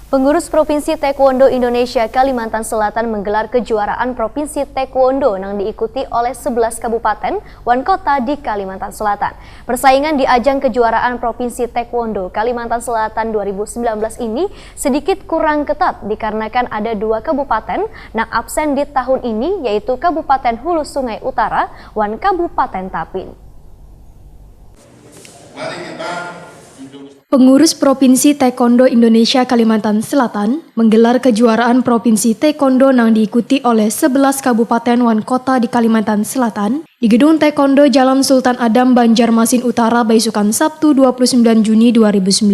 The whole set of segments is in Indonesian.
Pengurus Provinsi Taekwondo Indonesia Kalimantan Selatan menggelar kejuaraan Provinsi Taekwondo yang diikuti oleh 11 kabupaten wan kota di Kalimantan Selatan. Persaingan di ajang kejuaraan Provinsi Taekwondo Kalimantan Selatan 2019 ini sedikit kurang ketat dikarenakan ada 2 kabupaten yang absen di tahun ini, yaitu Kabupaten Hulu Sungai Utara wan Kabupaten Tapin. Pengurus Provinsi Taekwondo Indonesia Kalimantan Selatan menggelar kejuaraan Provinsi Taekwondo yang diikuti oleh 11 kabupaten wan kota di Kalimantan Selatan di Gedung Taekwondo Jalan Sultan Adam, Banjarmasin Utara, Baisukan, Sabtu 29 Juni 2019.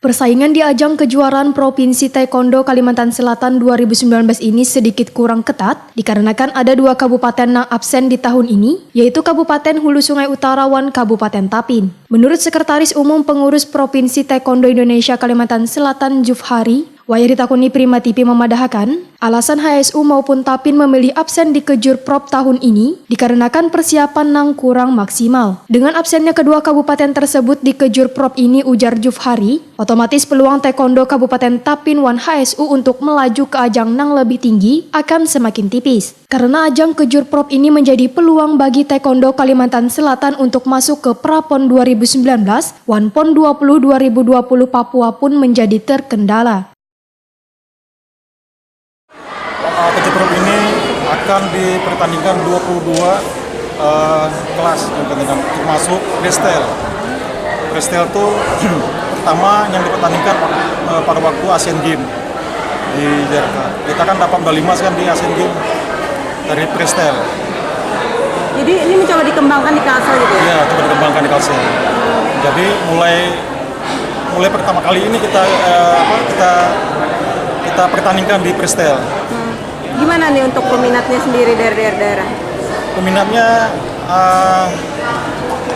Persaingan di ajang kejuaraan Provinsi Taekwondo Kalimantan Selatan 2019 ini sedikit kurang ketat dikarenakan ada 2 kabupaten yang absen di tahun ini, yaitu Kabupaten Hulu Sungai Utara wan Kabupaten Tapin. Menurut Sekretaris Umum Pengurus Provinsi Taekwondo Indonesia Kalimantan Selatan Jufhari, waya ditakuni Prima TV memadahakan, alasan HSU maupun Tapin memilih absen di Kejurprop tahun ini dikarenakan persiapan yang kurang maksimal. Dengan absennya kedua kabupaten tersebut di Kejurprop ini, ujar Jufhari, otomatis peluang Taekwondo Kabupaten Tapin wan HSU untuk melaju ke ajang yang lebih tinggi akan semakin tipis. Karena ajang Kejurprop ini menjadi peluang bagi Taekwondo Kalimantan Selatan untuk masuk ke Prapon 2019, wan PON 20 2020 Papua pun menjadi terkendala. Kejurprop ini akan dipertandingkan 22 kelas yang termasuk freestyle. Freestyle itu pertama yang dipertandingkan pada waktu Asian Games di Jakarta. Kita kan dapat medali emas kan di Asian Games dari freestyle. Jadi ini mencoba dikembangkan di Kalsel gitu ya? Iya, coba dikembangkan di Kalsel. Jadi mulai pertama kali ini kita pertandingkan di freestyle. Gimana nih untuk peminatnya sendiri dari daerah-daerah? Peminatnya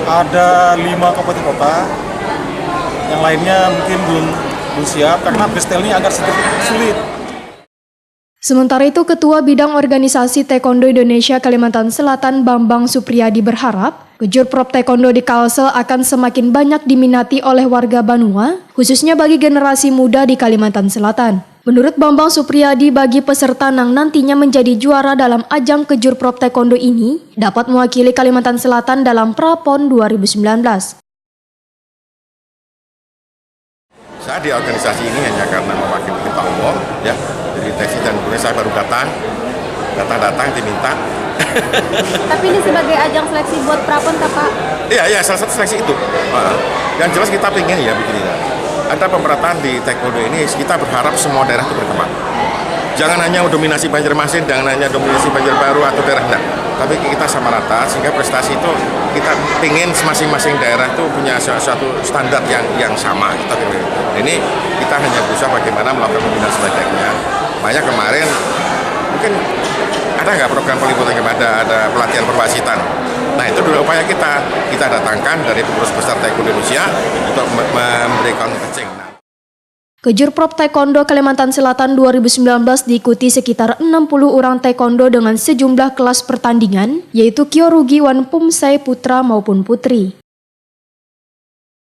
ada 5 kabupaten kota, yang lainnya mungkin belum siap karena freestyle ini agak sedikit sulit. Sementara itu, Ketua Bidang Organisasi Taekwondo Indonesia Kalimantan Selatan Bambang Supriyadi berharap Kejurprop Taekwondo di Kalsel akan semakin banyak diminati oleh warga Banua, khususnya bagi generasi muda di Kalimantan Selatan. Menurut Bambang Supriyadi, bagi peserta yang nantinya menjadi juara dalam ajang Kejurprop Taekwondo ini dapat mewakili Kalimantan Selatan dalam Prapon 2019. Saya di organisasi ini hanya karena mewakili Ketua Umum, ya. Jadi teksi dan kemudian saya baru datang diminta. Tapi ini sebagai ajang seleksi buat Prapon, Pak? Iya, salah satu seleksi itu. Yang jelas kita pengen ya begini. Ada pemerataan di Taekwondo ini, kita berharap semua daerah itu berkembang. Jangan hanya dominasi Banjarmasin, jangan hanya dominasi Banjarbaru atau daerah enggak. Tapi kita sama rata, sehingga prestasi itu kita pengen masing-masing daerah itu punya suatu standar yang sama. Ini kita hanya berusaha bagaimana melakukan pembinaan sebaik-baiknya. Makanya kemarin mungkin ada nggak program peliputan, ada pelatihan perwasitan. Nah itu dulu upaya kita datangkan dari pengurus besar Taekwondo Indonesia untuk memberikan coaching. Kejurprop Taekwondo Kalimantan Selatan 2019 diikuti sekitar 60 orang taekwondo dengan sejumlah kelas pertandingan, yaitu Kyorugi wan Pumsai putra maupun putri.